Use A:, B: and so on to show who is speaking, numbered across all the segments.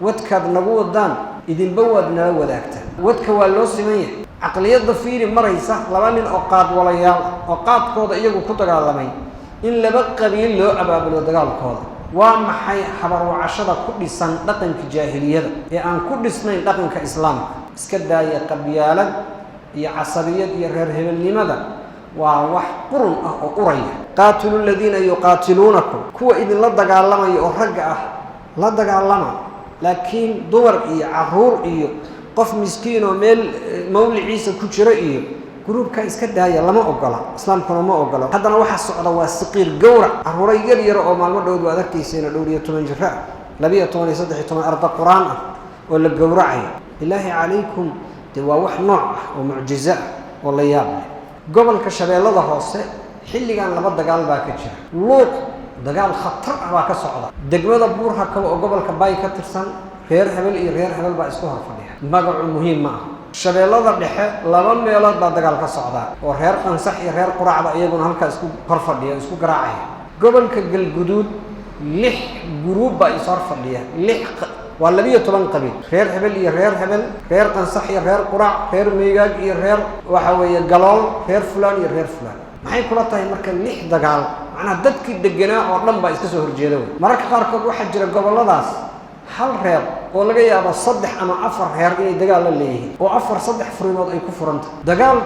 A: ودكاد نقودان إذن بودنا وداكتا ودك والله سمية عقلية ضفيري مريسة لبان أوقات ولا يال أوقات كودا إيجو كتر على إن لبقى بين له أباب الودقال كودا وما حي حبر وعشرة كل سنة لقن كجاهلية يعني كل سنة لقن كإسلام اسكدا يا قبيالة يا عصبية يا غيرهم لماذا ووح قرن أقرية قاتلوا الذين يقاتلونكم كوا إذن لا دقالما يرجع لا دقالما لكن دور عرور قف مسكين وميل مولى عيسى كجرا جروب كايسكدا يا لما أقلا إسلام كنا ما أقلا هذا نوح الصعد والسقير جورا عروري يرى أو ما المرة ودوا ذاك يسين دورية تمنجرا لبيه تمن يصدق تمن أرض القرآن ولا الجورعي الله عليكم تواوح نوع ومعجزة والله يابني قبل كشباب الله هوسه حلي كان لبض دجال باكتشر لوط دجال خطر باك الصعدة دجمة بورها قبل كباي كترسن غير هبل باسكوها فنيها مقع مهم معه شباب الله ضحى لبض ميلاد دجال كصعدة وغير أنصحي غير قرعة أيقون هلك اسكو فرفديه اسكو قراعي قبل كجل جدود لح جروب بيصار فديه لح ولا بيه طبعا قبيل غير هبل غير قنصحي غير قرع غير ميجاج غير وحوي جلال غير فلان ما هي كلها تاي مركز لح دجال أنا دتك الدجناء ورلم بيسكسه الجدول مركز قارك واحد جرى قبل داس هل غير ولا جاي أبى صدح أنا أفر غير إيه دجال اللي هي وأفر صدح فريمات أي كفر أنت دجال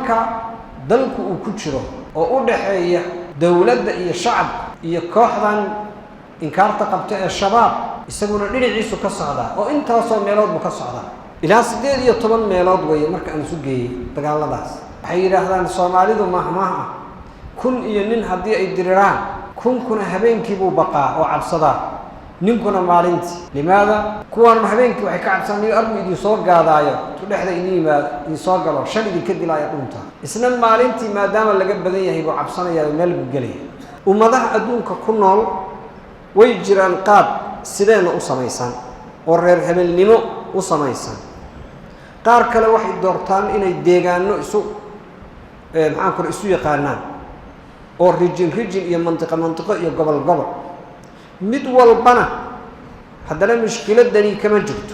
A: دلك وكتشره وأوضح هي دولة هي شعب هي كهذا إنكار تقبت الشباب يسمونه لين عيسو كصعدة أو أنت رسول ميلاد بكصعدة إلى سديد يطمن ميلاد ويا مركز نسوجي دجال داس حيرة هذا الصومالي ذو مهما كن ينين هدي الدريران كن هبين كيبو بقاء وعبصدا نكون مالنت لماذا كون هبين كي وحكي عبصاني أرمي دي صوت قاضايا تقول إحدى إني ما يصاق الله شن دي كدي لا يقومتها إسلام مالنتي ما دام اللي قبل ذي هيبو عبصاني يا مال بجليه وماذا أدونك كنول ويجران قاب سيدنا أصميسان ورر هبل نمو أصميسان قار كلا واحد دورتان إن الدجان نسو معاكر إسوا يقارنان أو رجل هي منطقة هي قبل مدول بنا هذا لا مشكلة دني كما جبت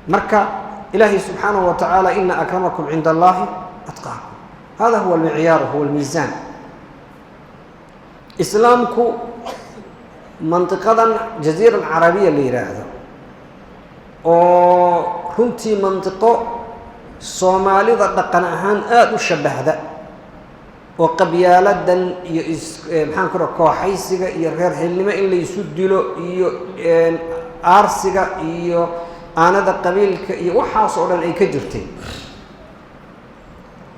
A: مركا إلهي سبحانه وتعالى إن أكرمكم عند الله أتقاكم هذا هو المعيار هو الميزان إسلامكم منطقة جزيرة العربية اللي يراها أو كنتي منطقة الصومالي ضد قناهان شبه هذا وقبيالة دن محن كره كوحيسجا يغير هلما اللي يسود له أرسجا أنا ذا قبيل وحاص على أي كجرتين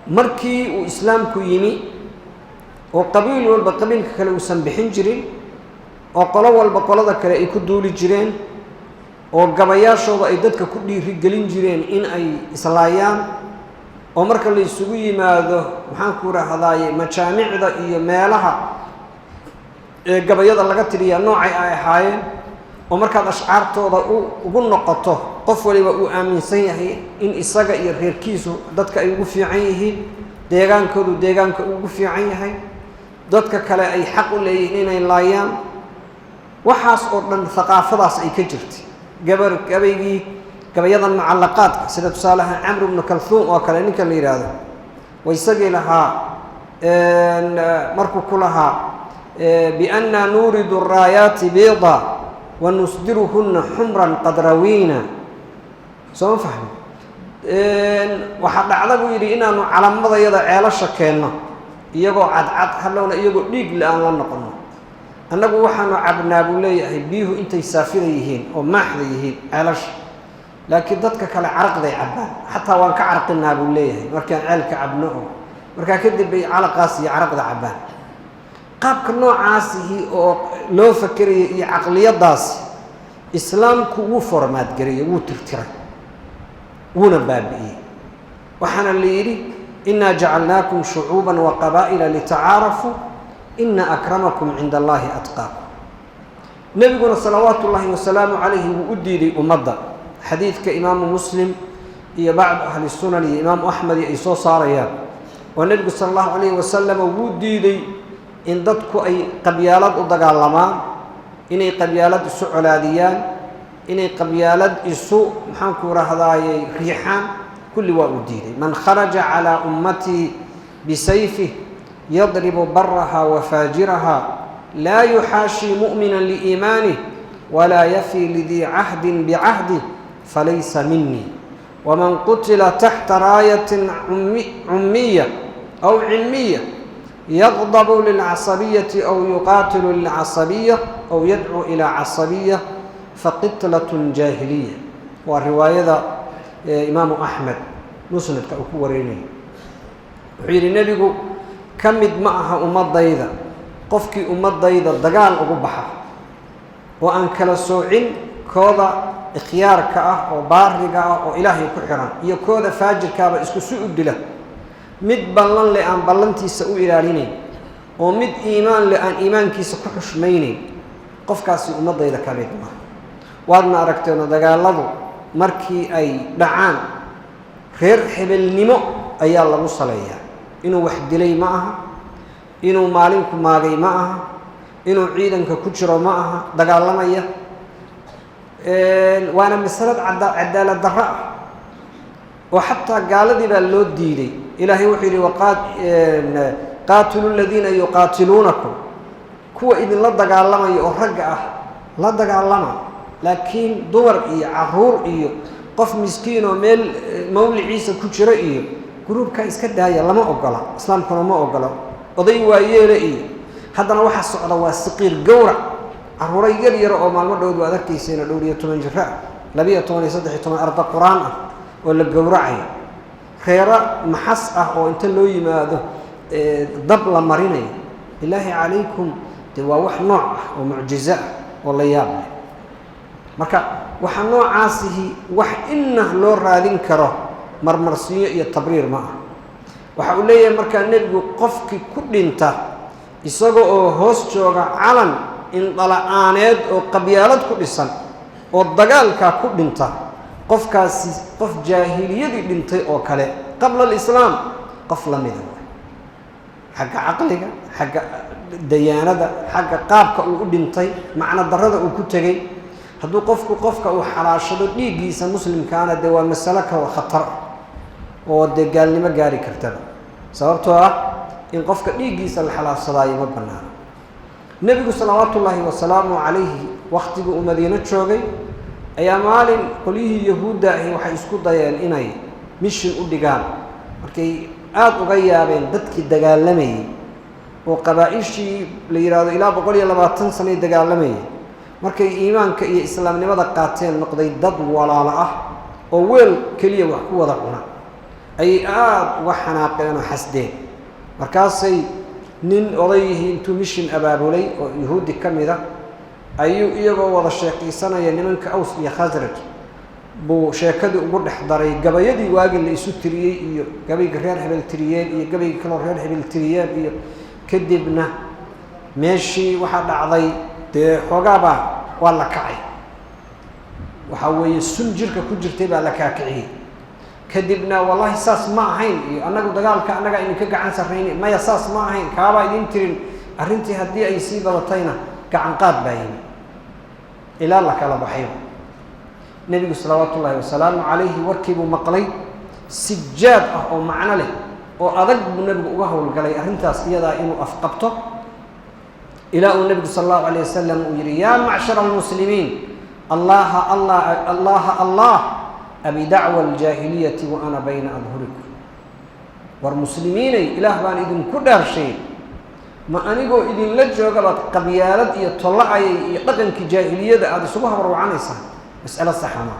A: مركي وإسلام كيمي وقبيل والبقبيل كانوا يسمبحين جرين وقلوا والبقلة ذا كانوا يكدوا للجيران وقبياش وضع إدتك كل رجالين جيران إن أي إسلايان ومركز اللي يسوي ماذا محنكورة هذاي مجامع ذا مالها قبيض الله قتري نوعي حاين ومركز أشعار توضع وقلنا قطه قفولي وأمين سيئه إن إساق يغير كيسو ضدك يوقف عينه ديغان يوقف عينه ضدك كلا أي حق ليهنين اللايان وحاس أردن ثقافة داس أي كجرت قبيجي كبيضا معلقات سيدة صالح عمرو بن كلثوم وكلانك اللي هذا ويسجل لها مركو كلها بأن نورد الرايات بيضا ونصدرهن حمرا قد روينا سوف فهم وحد عذابه يري إنه على مضى يضع على الشكينا يجو عد هلونا يجو ليق لأن لا نقلنا أنه وحنا عبنا بولي بيه أنت يسافريهين وما حذيهين على لكن ضدك كلا عرق ذي عبان حتى وان كعرق النابو ليه مركان عيلك عبنه مركان كدب على قاسي عرق ذي عبان قاب كنوع عاسي أو لو فكري عقلية داس إسلام كو فورمات قريه وترتري ونبابئي وحنا اللي يري إنا جعلناكم شعوبا وقبائل لتعارفوا إن أكرمكم عند الله أتقاكم نبينا صلوات الله وسلامه عليه وأدي لي أمضى حديث كإمام مسلم هي بعض أهل السنن إمام أحمد يسوع صاريا والنبي صلى الله عليه وسلم ودي لي إن ضدك أي قبيلات الدجالمان إن قبيلات السعوديان إني قبيالد إسو محنكو رهضاي ريحان كل وأديني من خرج على أمتي بسيفه يضرب برها وفاجرها لا يحاشي مؤمنا لإيمانه ولا يفي لذي عهد بعهده فليس مني ومن قتل تحت راية عمية أو علمية يغضب للعصبية أو يقاتل للعصبية أو يدعو إلى عصبية فقتلة جاهلية. والرواية إمام أحمد مسند كأكوريني وحير النبي كمد معها أمد ضيدة قفك أمد ضيدة دقال أقبحها وأن كلا سوعين كوضا اختيار كأه وبارقة وإلهي كحران يكوضا فاجر كابا اسكو سوء الدلة مد بلان لأن بلانتي سوء إلاليني ومد إيمان لأن إيمانكي سكحش ميني قفكاسي أمد ضيدة كابيت ما وادنا أركتونا دقال لضو مركي أي دعان خير حبل نمو أي الله مصليا إنو وحد لي معها إنو مالك ماغي معها إنو عيدنك كجرو معها دقال لمايا وانا مسألة عدالة الضراء وحتى قال دي باللو ديدي إلهي وحيري قاتلوا الذين يقاتلونكم كوا إذن لا دقال لمايا ورقع لا دقال لما لكن دور إيه عرور إيه قف مسكين وميل مولي عيسى كجرو إيه قروب كايس كدايا لما أقلا إسلام كنا ما أقلا وضي وايير إيه هذا واحد صعد واسقير جورا عروري يرى أو معلومات دود وذكي سنة دورية تمن جفاء لبيه توني صدق تمن أربع قرآن ولا جورعي خيرا محسة أو أنت لو يماذا ضبلا مريني الله عليكم توا وح نوع ومعجزة والله يابني مركا وح نوع عاسه وح إنه لو رادين كره مرمرسية التبرير معه وحقول لي مركا النبي قفك كل انت يسوق هوس جوجا علن إن طلعانيد أو قبيلات كل سنة والدجال ككل انت قف جاهلية بنت أو كله قبل الإسلام قفل مذهب حق عقلك حق ديانة حق قابك أو بنتي معنى الضرر أو كتجي هذو قفك أو حراشة ليجيس مسلم كان دوا مسلك وخطر والدجال لما جاري كرتنا سببتها إن قفك ليجيس الحلال صداي ما بناه النبي صلوات الله وسلامه عليه وقت مدينة شوقي أيام مال قليه يهودا هي وحيسكت ضيان إناي مش الأدجال مركي أغيا بين ضدك الدجال لمي وقبائشي ليراد إلى بقول يلا ما تنسني الدجال لمي مركي إيمانك إيه إسلام لماذا قاتين نقضي ضد ولا لا أول كلية وحكوا ضعنا أي وحنا قينا حسدين مركاسي نين أضيه انتو مشين أبابولي يهودي كميدا أيو إيغو وضا الشيقي سنة ينمنك أوس يخزرج بو شيكادي أقول حضاري قبايدي واقل اللي يسو تريي إيو قباي قرير حبال تريين إيو قباي كلور رير حبال تريين إيو كدبنا ماشي واحد عضي دي حقابا والله كعي وحاوي السنجرك كجرتي بقى لكاكعي كدبنا والله ساس ما هين أنا قد قال كأنك إنك عن سريني ما يساس ما هين كابا ينترين أرنتي هدي أي سيبة وطينا كعن قاد باين إلى الله كلا بحير النبي صلى الله وسلم عليه وركب مقلي سجاد أو معنى له وأضج النبي وهو القلي أرنتي أصيدا إنه أفقبته إلى النبي صلى الله عليه وسلم ويري يا معشر المسلمين الله الله الله الله أبي دعوة الجاهلية وأنا بين أظهركم والمسلمين إله بان إذن كل شيء ما أنيقو إذن لجوا قبط قبيالات يطلع يقدم كجاهلية هذا سبوها بروعانيسا مسألة صحامة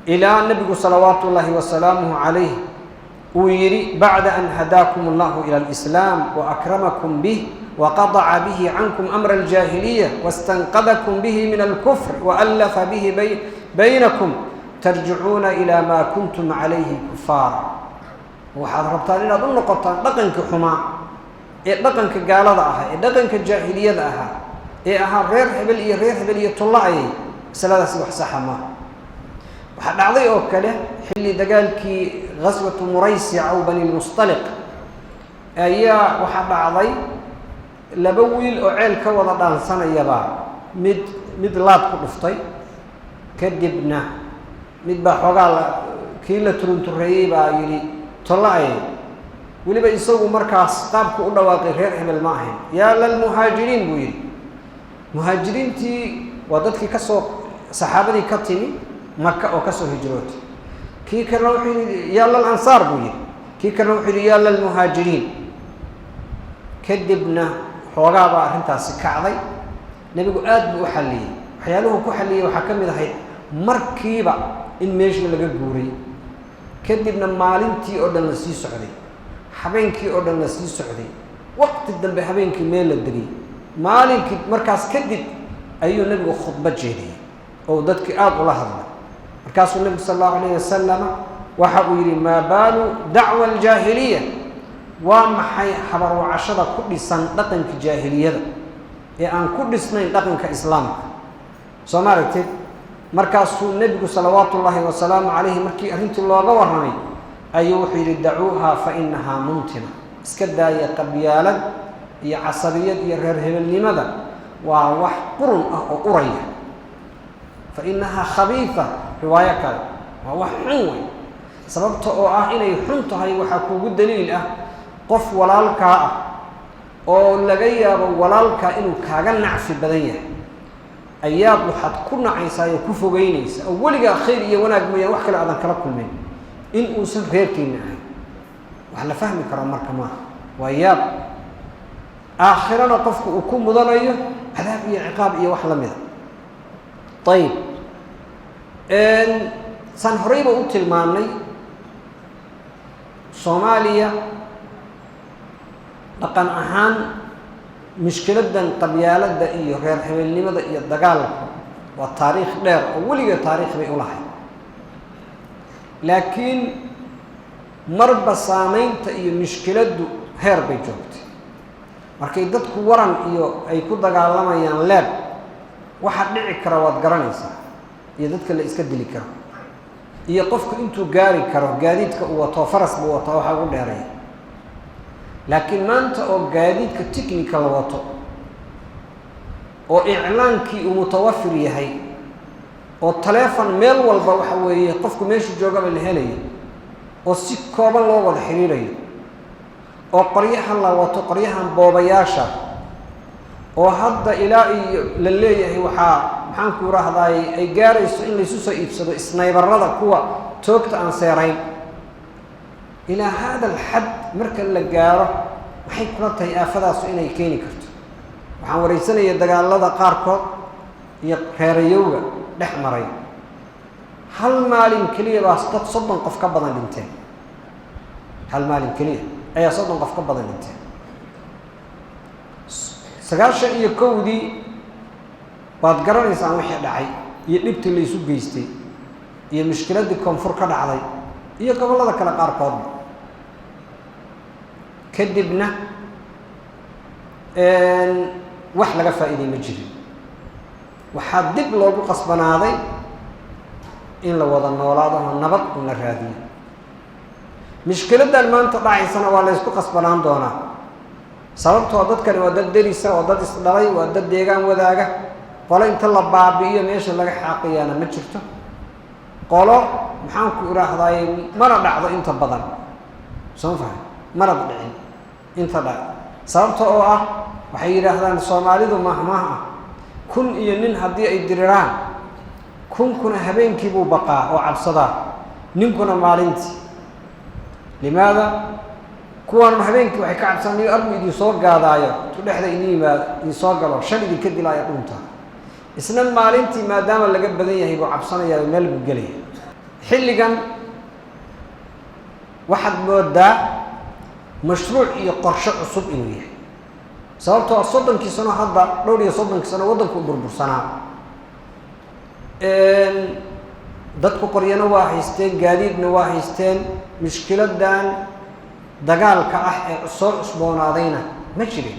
A: إلى النبي صلوات الله وسلامه عليه ويري بعد أن هداكم الله إلى الإسلام وأكرمكم به وقضع به عنكم أمر الجاهلية واستنقذكم به من الكفر وألف به بينكم ترجعون إلى ما كنتم عليه كفارا وحضرتان إلى ظن قطان لقنك حما لقنك قال ضعها لقنك الجاهلية ضعها أها رير حبل يطلعي سلالة سبح سحما وحد عضي أوكله حلي دقالك غزوة مريسع أو بني المصطلق أيها وحد عضي لبويل أعيل كوضا دان سنة يبا مد mid laad ku dhuftay kadibna mid baa xoogaa kii la turuntureeyey baa yidhi tolla-ay weliba isagu markaas qaabku u dhawaaqay reer hebel ma ahayn yaa lalmuhaajiriin buu yidhi muhaajiriintii waa dadkii ka soo saxaabadii ka timi maka oo ka soo hijrootay kii kalena wuxuu yidhi yaa lalansaar buu yidhi kii kalena wuxuu yidhi yaa lalmuhaajiriin kadibna xoogaa baa arrintaasi kacday nebigu aad buu u xalliyey waxyaaluhu ku xalliyey waxaa ka mid ahayd markiiba in meeshii laga guuray kadibna maalintii oo dhan la sii socday habeenkii oo dhan la sii socday waqti dambe habeenkii meel la degay maalinkii markaas kadib ayuu nebigu khudbo jeediyey oo dadkii aad ula hadlay markaasuu nebigu sal allahu alayh wasalama waxa uu yidhi maa baalu dacwa aljaahiliya waa maxay habarwacashada ku dhisan dhaqanka jaahiliyada ee aan ku dhisnayn dhaqanka islaamka soo ma aragtid markaasuu nebigu salawaatu ullaahi wasalaamu calayhi markii arrintii looga warramay ayuu wuxuu yidhi dacuuhaa fa inahaa muntina iska daaya qabyaalad iyo casabiyad iyo reer hebelnimada waa wax qurun ah oo uraya fa inahaa khabiifa riwaayo kale waa wax xun wey sababta oo ah inay xun tahay waxaa kuugu daliil ah qof walaalkaa ah oo laga yaabo walaalkaa inuu kaaga nacfi badan yahay ayaad waxaad ku nacaysaa oo ku fogeynaysa oo weligaa khayr iyo wanaag mooyaan wax kale aadan kala kulmayn in uusan reerkeenna ahayn wax la fahmi karo marka maaha waa yaab aakhirana qofku uu ku mudanayo cadaab iyo ciqaab iyo wax la mida ayib saan horeyba u tilmaamnay soomaaliya dhaqan ahaan mushkiladan qabyaaladda iyo reer hebelnimada iyo dagaalka waa taariikh dheer oo weliga taariikh bay u lahay laakiin marba saamaynta iyo mushkiladdu heer bay joogtay markay dadku waran iyo ay ku dagaalamayaan leeb waxa dhici kara waad garanaysaa iyo dadka la iska dili karo iyo qofku intuu gaari karo gaadiidka uu wato faras buu wato waxa ugu dheeraya laakiin maanta oo gaadiidka technical la wato oo iclaankii uu mutawafir yahay oo taleefon meel walba waxa weeye qofku meeshu joogaba la helayo oo si kooban loo wada xiriirayo oo qoryahan la wato qoryahan boobayaasha oo hadda ilaa iyo la leeyahay waxaa maxaan ku raahdaay ay gaarayso in laysu soo iibsado snaybarada kuwa toogta aan seerayn ilaa hada alxad marka la gaaro maxay kula tahay aafadaasu inay keeni karto waxaan waraysanaya dagaalada qaarkood iyo reerayowga dhex maray hal maalin keliya baa dad 30 qof ka badan dhinteen hal maalin keliya ayaa 30 qof ka badan dhinteen 91dii baad garanaysaan wixii dhacay iyo dhibtii la isu geystay iyo mushkiladii koonfur ka dhacday iyo gobollada kale qaarkood kadibna wax laga faa'iiday ma jirin waxaa dib loogu qasbanaaday in la wada noolaado oo nabad in la raadiyo mushkiladan maanta dhacaysana waa la isku qasbanaan doonaa sababtoo dadkani waa dad derisa oo dad isdhalay waa dad deegaan wadaaga qolo inta la baabi'iyo meesha laga xaaqiyaana ma jirto qolo maxaan ku iraahdaay mana dhacdo inta badan soo faham mana dhicin inta dhac sababta oo ah waxay yiraahdaan Soomaalidu mahmaha kun iyo nin hadii ay diriraan kuna habeenkii buu baqaa oo cabsada ninkuna maalintii limaada kuwan habeenkii waxay ka cabsanayeen armidii soo gaadaayo tu dhexda inii soo galo shalidii ka dilaayo dhunta isna maalintii maadaama laga badan yahay buu cabsanayaa meel buu galay xilligan waxaad moodaa mashruuc iyo qorshe cusub inuu yahay sababtoo 30 sano hadda dhowr iyo 30 sano wadanku burbursanaa dadku qoryana waa haysteen gaadiidna waa haysteen mushkiladan dagaalka ah ee soo cusboonaadayna ma jirin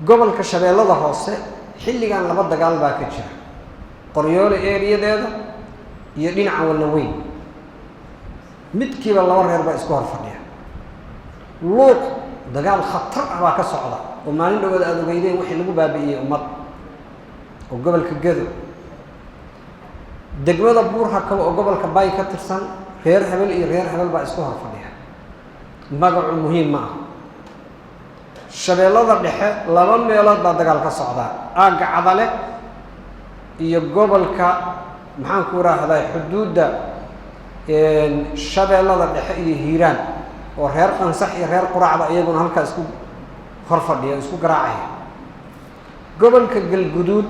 A: gobolka Shabeellada Hoose xilligan laba dagaal baa ka jira qoryoole eeriyadeeda iyo dhinaca Walnaweyn midkiiba laba reer baa isku hor fadhiya luuq dagaal khatar ah baa ka socda oo maalin dhawaad aad ogeydeen wixii lagu baabi'iyay ummad وقبل كجذب دقمة بورها كوا وقبل كباي كترسن غير هبل غير هبل بأسكوها فنيها مقع مهم معه شبيلة الدحى لبن ميلاد بدقال كصعدة عضله يقبل ك محن كورة هذا حدود شبيلة الدحى هيران وغير قنصح غير قرعة أيضا هلك اسكو فرفدية اسكو قراعية قبل كالجدود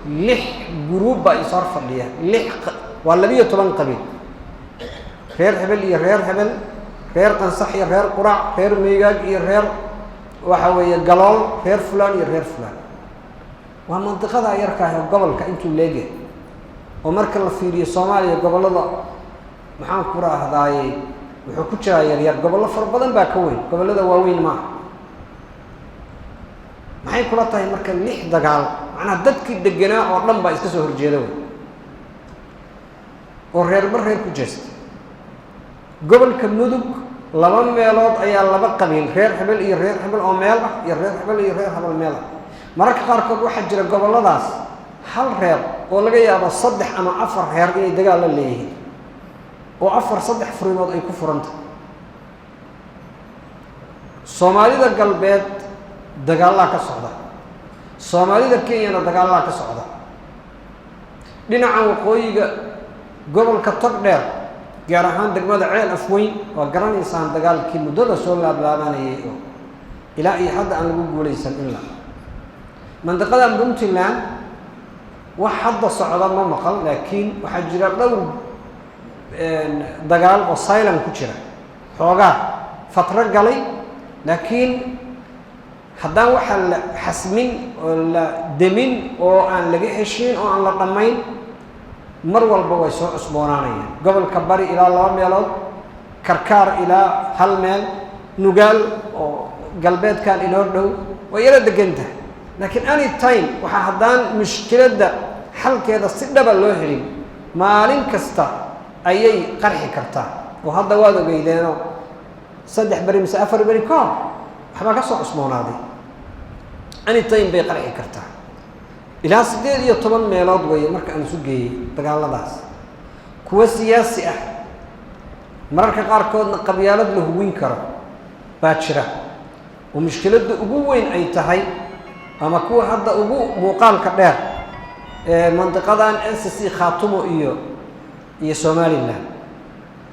A: لح جروب بيصير فدية لح ولا بيه طبعا قبيل غير هبل غير هبل غير قنصح غير قرع غير ميجاج غير وحوي جلال غير فلان غير فلان ومنطقة يركها قبل كأنتم لاجئ ومركز في الصومالية قبل الله محن كورة هذا وحكوش يا قبل الله فربنا باكوين قبل هذا واوين ما maxay kula tahay marka lix dagaal macna dadkii deganaa oo dhan ba iska soo horjeedo oo reer ku jeestay gobolka mudug laba meelood ayaa laba qabiil reer hebel iyo reer hebel oo meel ah iyo reer hebel iyo reer hebel meel ah mararka qaarkood waxa jira goboladaas hal reer oo laga yaabo 3 ama 4 reer inay dagaal la leeyihiin oo 3 furimood ay ku furanta Soomaalida galbeed dagaal ka socda Soomaalida Kenya dagaal ka socda dhinaca waqooyiga gobolka Togdheer gaar ahaan degmada Ceel Afweyn waa garanaysan dagaalkii muddada soo laabanayay oo ilaa iyo hadda aan lagu guuleysan illa mandaqada Puntland wax hadda socda ma maqal laakiin waxa jira dhowr dagaal oo silent ku jira xoogaa fatro galay laakiin haddaan waxa la xasmin oo la demin oo aan laga heshiin oo aan la dhamayn mar walba way soo cusboonaanayaan gobolka bari ilaa 2 meelood karkaar ilaa 1 meel nugaal oo galbeedkan inoo dhow way yara deganta laakiin any time waxa haddaan mushkiladda xalkeeda si dhaba loo helin maalin kasta ayay qarxi kartaa oo hadda waad ogeydeen 3 bari mise 4 bari ka waxba ka soo cusboonaaday ani time bay qarxi kartaa ilaa 18 meelood way marka aan isu geeyay dagaaladaas kuwa siyaasi ah mararka qaarkoodna qabyaalad la hubin karo baa jira oo mushkiladda ugu weyn ay tahay ama kuwa hadda ugu muuqaalka dheer ee mantiqadan NCC Khaatumo iyo Soomaaliland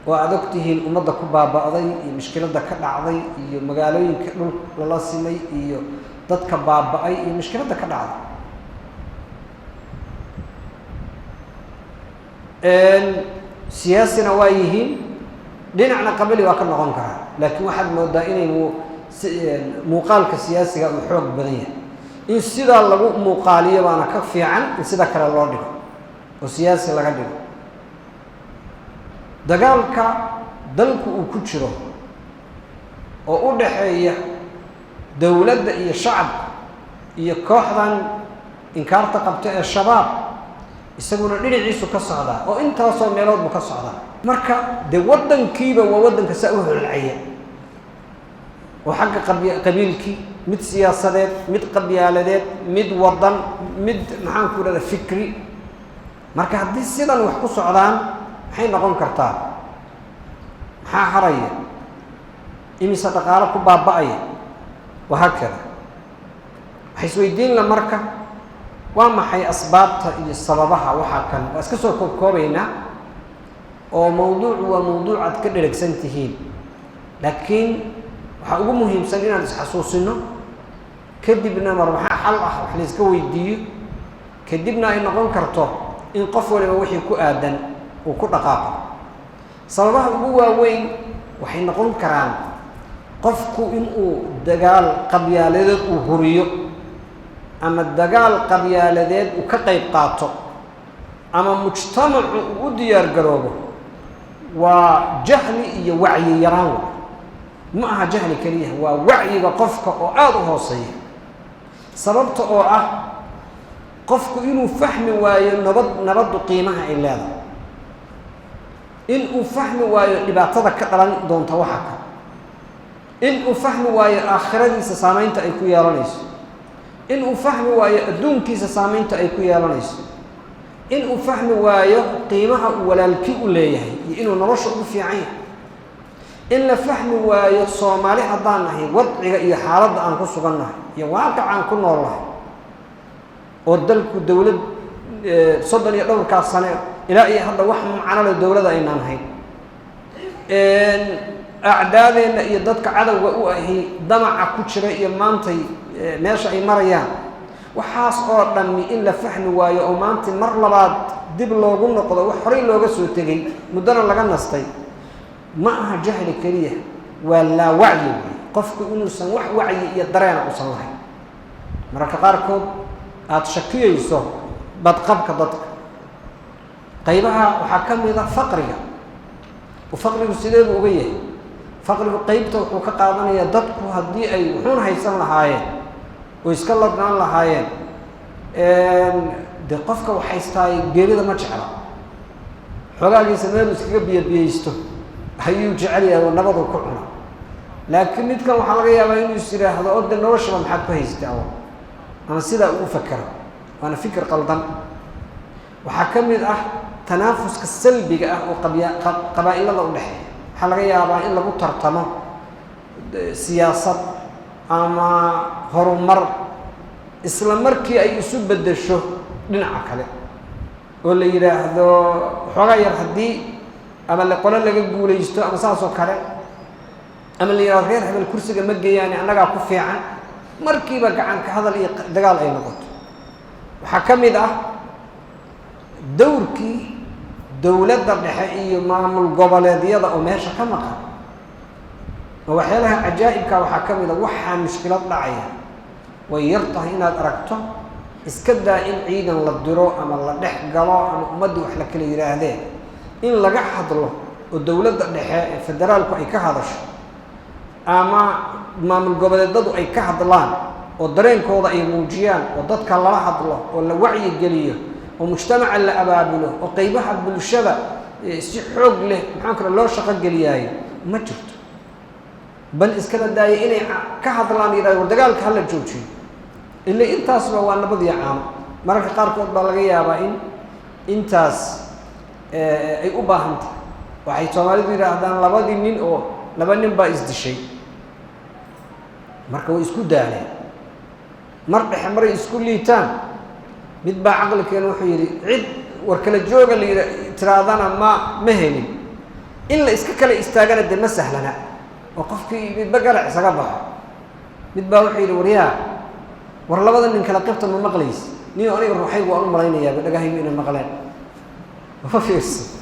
A: oo aad ogtihiin ummadda ku baaba'day iyo mushkiladda ka dhacday iyo magaalooyinka dhul la simay iyo dadka baaba'ay iyo mushkiladda ka dhacday siyaasina waa yihiin dhinacna qabali waa ka noqon karaa laakiin waxaad moodaa inay muuqaalka siyaasiga uu xoog badan yahay in sida lagu muuqaaliyo baana ka fiican in sida kale loo dhigo oo siyaasi laga dhigo dagaalka dalku uu ku jiro oo u dhaxeeya dawladda iyo shacabka iyo kooxdan inkaarta qabta ee shabaab isaguna dhinaciisu ka socda oo intaasoo meelood buu ka socda marka de wadankiiba waa wadanka saa u holcaya oo xagga qabiilkii mid siyaasadeed mid qabyaaladeed mid wadan mid maxaan ku radaa fikri marka haddii sidan wax ku socdaan maxay noqon kartaa maxaa haraya imise dhaqaale ku baaba'aya wahakada waxay isweydiin la marka waa maxay asbaabta iyo sababaha waxa kan waa iska soo koobkoobeyna oo mawduucu waa mawduuc aad ka dheregsan tihiin laakiin waxa ugu muhiimsan inaan isxasuusino kadibna mar waxa xal ah wax la iska weydiiyo kadibna ay noqon karto in qof waliba wixii ku aadan uu ku dhaqaaqo sababaha ugu waaweyn waxay noqon karaan qofku inuu dagaal qabyaaladeed uu huriyo ama dagaal qabyaaladeed uu ka qayb qaato ama mujtamacu uu diyaar garoobo waa jahli iyo wacyi yaraan ma aha jahli kaliya waa wacyiga qofka oo aad u hooseeya sababta oo ah qofku inuu fahmi waayo nabadu qiimaha ay leedahay in uu fahmi waayo dhibaatada ka dhalan doonta waxa ka in uu fahmi waayo aakhiradiisa saameynta ay ku yeelanayso إنه فهم وايا دون كيس سامين تأكل يا لنيس إنه فهم وايا قيمها ولا الكي ولا إنه نرش في عين إلا فهم وايا صومالي حضانه وضع حالد عن قصنا يواقع عن كل الله ودلك الدولة صدق يدور كاسنة إلى أي هذا وحم على الدولة أين نهي أعدادنا يدك عدو وهي دمع كتشرة يمانتي ماشي أي مريان وحاس أردني إلا فهم وايا أمانتي مر لبعض دب لوجون قضى وحري لوجا سوتجي مدنا لجنا نستي معها جهل كريه ولا وعي قفك إنه سنوح وعي يدرينا وصلها مرك قاركود أتشكيه يسوع بدقبك ضدك قيبها وحكم إذا فقرية وفقر السيد وبيه فقر قيبته وكقاضنا يدك وهدي أي وحون هيسن لهاين ويسكلت عن لهاين دقفك وحيستاي جريدة ما تشعر حقاق يسمى وسكيب بيستو هيو جعلي ونبض وكعنا لكن نتكلم حلقة ما ينسي هذا أود النورش ما محب هيستاو أنا سيدا أفكر وأنا فكر قلدان وحكم تنافس كالسلبي وقبائل الله ودحي حلقة يابا إلا بطرطمة سياسة أما هرمر إسلام مركي أي أسوب بدشو لنعك عليه واللي يراهدو حقا يرهدي أما اللي قولا لقى قولي يستو أما ساسو كاره أما اللي يراه غير هذا الكرسي مجي يعني أنا قاعد كفي عن مركي بقى عنك هذا اللي دقال أي نقط وحكم إذا دوركي دولة الرحية معمل قبل دياضة أو ماشى كما قال وحيلها عجائب كوحكم إذا وحى مشكلات ضعية ويرطه هنا أركته اسكدا إن عيدا للدروء أما لدح قلاء أما أمد وحلك اللي يراهدين إن لقى حضره والدولة الرحية فدرالكو أي كهدش أما معمل قبل دياضة أي كهدلان والدرين كوضا أي موجيان وضدك الله حضره ولا وعي الجليه ومجتمع اللي أبابله وقيبها بالشبع سحوق له محاكرة لو شقق لياي ما جرت بل إسكال الداية إني كهضلان إذا وردقالك هلا جوجي اللي إنتاس بوا نبضي عام مرك قاركوت بالغية باين إنتاس أي أباهمت وحي توالد إذا هدان لبادي من أو لبنين با إزدشي مرك هو إسكو داني مرك حمر إسكو ليتان مد بقى عقلك كانوا حيري عد وركل الجوج اللي تراضنا ما مهني إلا إسكال استاجنا الدم سهلنا وقفك مد بقى لا سقبها مد بقى حيري وريا ورلا بدل من كلاقبت من مقليس نيو أنا الروحي وأنا مرينا يا بدك هاي من المقلين وفيس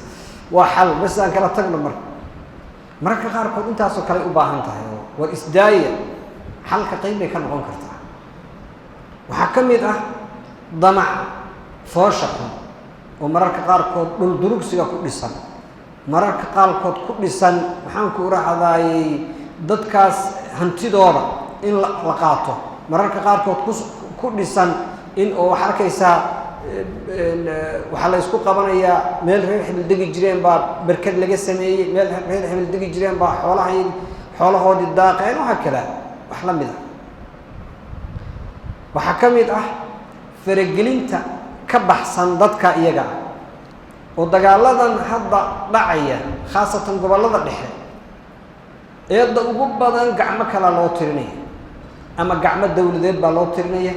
A: وحل بس أنا كلا تقبل مرك غارك أنت أصلا كلا أباهن تاعه والإسداية حل كقيمة كان غون كرتها وحكم إذا ضمع فوشكم ومرارك قاركود دول دروغسيغا ku dhisan mararka qaalkood ku dhisan waxaan ku raahday dadkaas hantidooda in la qaato mararka qaarkood ku dhisan in oo wax arkaysa waxa la isku qabanaya meel reer xil digi jireen ba barkad laga sameeyay meel reer xil digi jireen ba xoolahoodii daaqeen waxa kale wax la mid ah waxa kamid ah faragelinta ka baxsan dadka iyaga oo dagaaladan hadda dhacaya khaasatan gobolada dhexe ee ugu badan gacmo kala loo tirinay ama gacmo dawladeed baa loo tirinaya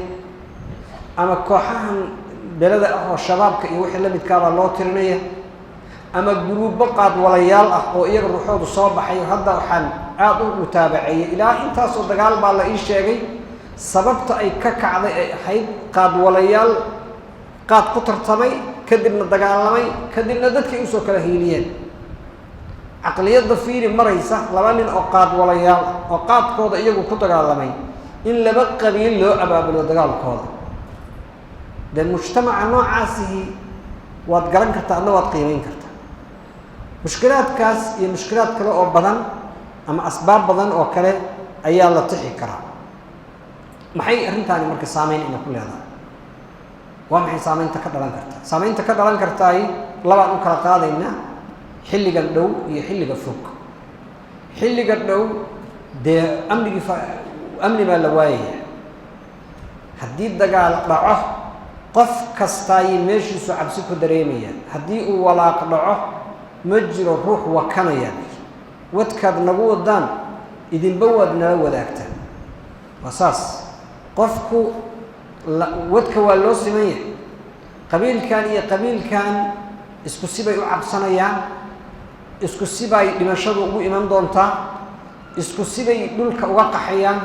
A: ama kooxahan belada oo shabaabka iyo wixii la midka baa loo tirinaya ama guruubo qaad walayaal ah oo iyaga ruuxoodu soo baxay hadda waxaan aad u mutaabacay ilaa intaas oo dagaal baa la ii sheegay sababta ay ka kacday ay ahayd qaad walayaal qaad ku tartamay kadibna dagaalamay kadibna dadkii u soo kala hiiliyeen aqliyada fiiri maraysa laba nin oo qaad walayaal oo qaadkooda iyagu ku dagaalamay in laba qabiil loo abaabulo dagaalkooda de mujtamaca noocaasihi waad garan kartaa adna waad qiimeyn kartaa mushkilaadkaas iyo mushkilaad kale oo badan ama asbaab badan oo kale ayaa la tixi karaa maxay arrintaani marka saameyn ina ku leedahay waa maxay saameynta ka dhalan kartaa saameynta ka dhalan kartaay labaan u kala qaadaynaa xilligan dhow iyo xilliga fog xilliga dhow dee amni baa la waayaya haddii dagaal dhaco qof kastaay meeshiisu cabsi ku dareemayaan haddii uu walaaq dhaco ma jiro ruux wakanaya wadkaad nagu wadaan idinba waad nala wadaagtaan wasaas qofku wadka waa loo siman yahay qabiilkan iyo qabiilkan isku sibay u cabsanayaan isku sibay dhimashadu ugu iman doontaa isku sibay dhulka uga qaxayaan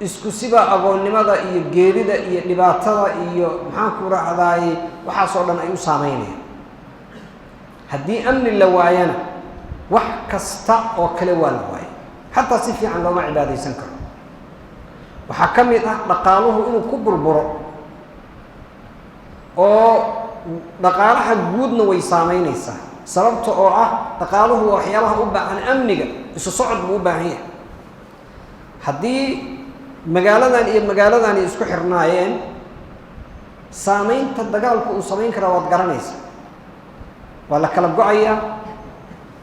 A: isku siba agoonnimada iyo geerida iyo dhibaatada iyo maxaan ku raacdaay waxaas oo dhan ay u saameynayaan haddii amni la waayana wax kasta oo kale waa la waayay xataa si fiican looma cibaadaysan karo waxaa ka mid ah dhaqaaluhu inuu ku burburo oo dhaqaalaha guudna way saameynaysaa sababta oo ah dhaqaaluhu waa waxyaabaha u baahan amniga isu socod buu u baahan yahay haddii magaaladan iyo magaaladan isku xirnaayeen saameynta dagaalku uu samayn karaa waad garanaysaa waa la kala go-ayaa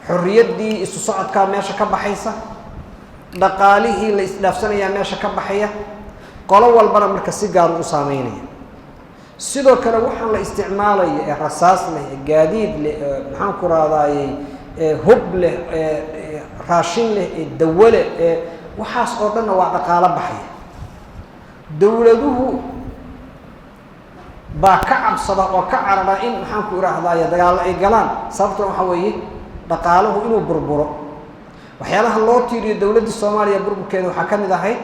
A: xorriyaddii isu socodkaa meesha ka baxaysa dhaqaalihii la isdhaafsanayaa meesha ka baxaya qolo walbana marka si gaar u saameynaya sidoo kale waxaan la isticmaalaya ee rasaas leh ee gaadiid leh maxaan ku raadaayey hub leh raashin leh ee dawo leh waxaas oo dhanna waa dhaqaalo baxaya dowladuhu baa ka cabsada oo ka carara in maxaan ku iraahdaaya dagaallo ay galaan sababtuna waxa weeye dhaqaaluhu inuu burburo waxyaalaha loo tiiriyo dowladda Soomaaliya burburkeeda waxaa ka mid ahayd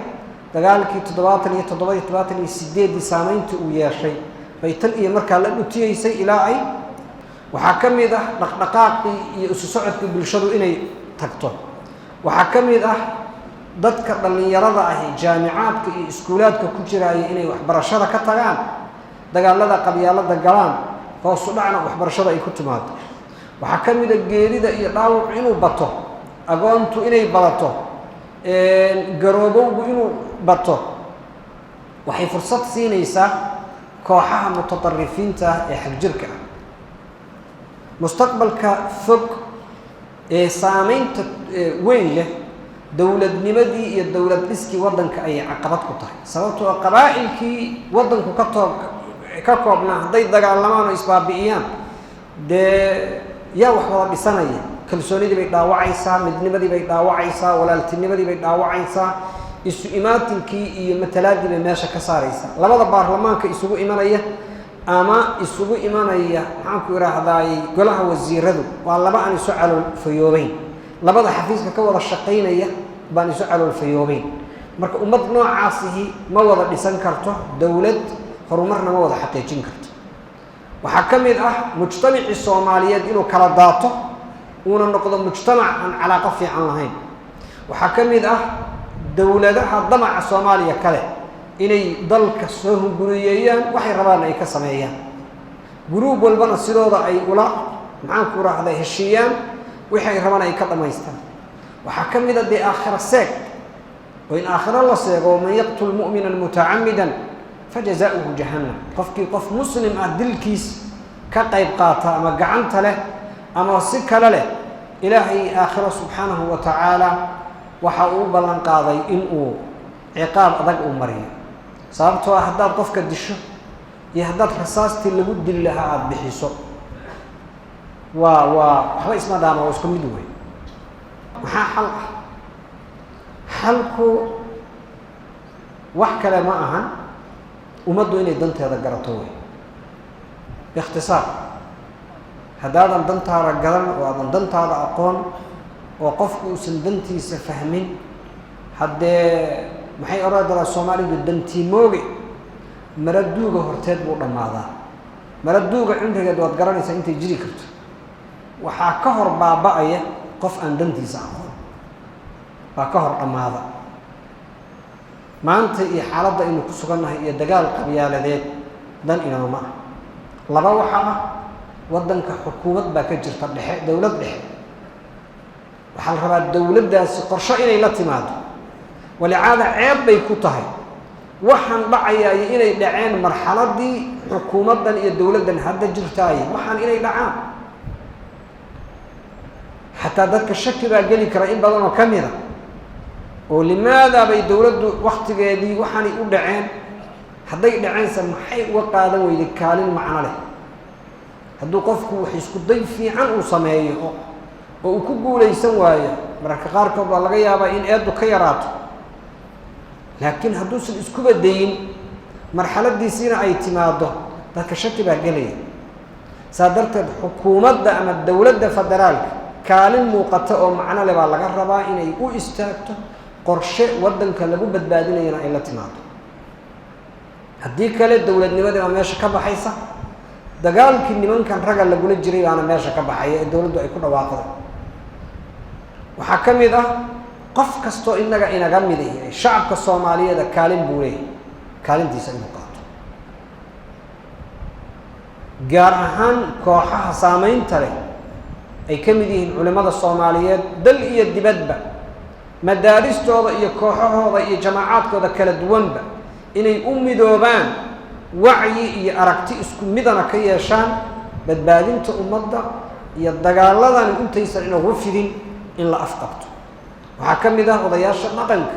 A: dagaalkii 77 saameynta uu yeeshay bay tan iyo markaa la dhutiyeysay ilaa ay waxaa ka mid ah dhaqdhaqaaqii iyo isu socodkii bulshadu inay tagto waxaa ka mid ah dadka dhalinyarada ah ee jaamicaadka iyo iskuulaadka ku jiraaya inay waxbarashada ka tagaan dagaalada qabyaalada galaan hoos u dhacna waxbarashada ay ku timaado waxaa ka mid ah geerida iyo dhaawac inuu bato agoontu inay badato garoobowgu inuu bato waxay fursad siinaysaa kooxaha mutatarrifiinta ee xagjirka ah mustaqbalka fog ee saameynta weyn leh dowladnimadii iyo dowlad dhiskii waddanka ayay caqabad ku tahay sababtoo qabaa'ilkii waddanku ka koobnaa hadday dagaalamaan oo isbaabi'iyaan dee yaa wax wada dhisanaya kalsoonidii bay dhaawacaysaa midnimadii bay dhaawacaysaa walaaltinimadii bay dhaawacaysaa isu imaatinkii iyo matalaadii bay meesha ka saaraysaa labada baarlamaanka isugu imanaya ama isugu imanaya maxaan ku iraahdaay golaha wasiiradu waa laba aan isu calool fayoobeyn labada xafiiska ka wada shaqaynaya baan isu calool fayoobeyn marka ummad noocaasihi ma wada dhisan karto dowlad horumarna ma wada xaqiijin karto waxaa ka mid ah mujtamacii Soomaaliyeed inuu kala daato uuna noqdo mujtamac aan calaaqo fiican lahayn waxaa ka mid ah dowladaha damaca Soomaaliya kale inay dalka soo hunguriyeeyaan waxay rabaan ay ka sameeyaan guruub walbana sidooda ay ula maxaan ku raahday heshiiyaan waxay rabaan ay ka dhamaystaan waxaa ka mid ah de aakhira seeg oo in aakhira la seego man yaqtul mu'mina muta'ammidan fajazaa'uhu jahannam qofkii qof muslim ah dilkiis ka qayb qaata ama gacanta leh ama si kale leh ilaahay aakhira subhanahu wa ta'ala waxa uu ballan qaaday in uu ciqaab adag u mariyo sababtoo ah haddaad qofka disho iyo haddaad rasaastii lagu dil lahaa aad bixiso waxba isma dhaama oo isku mid wey maxaa xal ah xalku wax kale ma ahan ummaddu inay danteeda garato wey biikhtisaar haddaadan dantaada garan oo aadan dantaada aqoon oo qofku uusan dantiisa fahmin haddee maxay oradala Soomaalidu dantiimooge maraduuga horteed buu dhamaadaa maraduuga cimrigeed waad garanaysaa intay jiri karto waxaa ka hor baaba'aya qof aan dantiisa aqoon baa ka hor dhamaada maanta iyo xaaladda inuu ku sugannahay iyo dagaal qabyaaladeed dan inama ah laba waxa ah waddanka xukuumad baa ka jirta dhexe dowlad dhexe waxaa la rabaa dowladdaasi qorsho inay la timaado walicaada ceeb bay ku tahay waxaan dhacayaa inay dhaceen marxaladii xukuumaddan iyo dowladdan hadda jirtaay waxaan inay dhacaan xataa dadka shaki baa geli kara in badan oo ka mid a oo limaada bay dowladdu waqtigeedii waxaanay u dhaceen hadday dhacaysa maxay uga qaadan weyday kaalin macno leh hadduu qofku wax isku day fiican uu sameeyo oo uu ku guulaysan waayo mararka qaarkood waa laga yaabaa in eedu ka yaraato laakiin hadduusan isku badayin marxaladiisiina ay timaado dadka shaki baa gelaya saa darteed xukuumadda ama dowladda federaalka kaalin muuqata oo macno leh baa laga rabaa inay u istaagto qorshe waddanka lagu badbaadinayana ay la timaado haddii kale dowladnimadii baa meesha ka baxaysa dagaalkii nimankan ragga lagula jiray baana meesha ka baxaya ee dowladdu ay ku dhawaaqday waxaa ka mid ah qof kastoo inaga mid yahay shacabka Soomaaliyeed kaalin buu leeyahay kaalintiisa inuu qaato gaar ahaan kooxaha saameynta leh ay ka mid yihiin culimada Soomaaliyeed dal iyo dibadba madaaristooda iyo kooxahooda iyo jamaacadkooda kala duwanba inay u midoobaan wacyi iyo aragti isku midana ka yeeshaan badbaadinta ummadda iyo dagaaladan intaysan inagu fidin in la afqabto waxaa ka mid ah odayaasha dhaqanka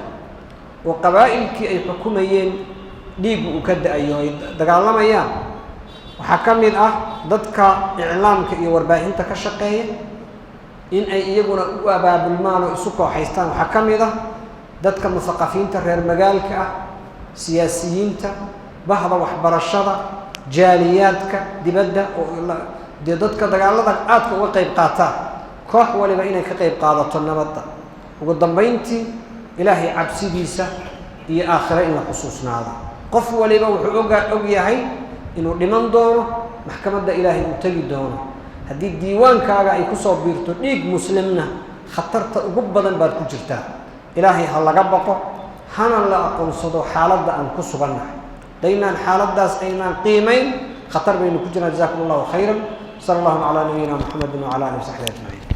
A: oo qabaa'ilkii ay xukumayeen dhiig uu ka da'ayo ay dagaalamayaan waxaa ka mid ah dadka iclaamka iyo warbaahinta ka shaqeeya in ay iyaguna u abaabulmaan oo isu kooxaystaan waxaa ka mid ah dadka muthaqafiinta reer magaalka ah siyaasiyiinta bahda waxbarashada jaaliyaadka dibadda oo dadka dagaalada aadka uga qayb qaata koox waliba inay ka qayb qaadato nabadda ugu dambeyntii ilaahay cabsidiisa iyo aakhira in la xusuusnaado qof waliba wuxuu og yahay inuu dhiman doono maxkamadda ilaahay uu tagi doono haddii diiwaankaaga ay ku soo biirto dhiig muslimna khatarta ugu badan baad ku jirtaa ilaahay ha laga baqo hana la aqoonsado xaaladda aan ku sugannahay daynaan xaaladdaas aynaan qiimayn khatar baynu ku jirnaa jazaakum allahu khayran sala allahu calaa nabiyina muxamedin wacala alihi wasaxbihi ajmaciin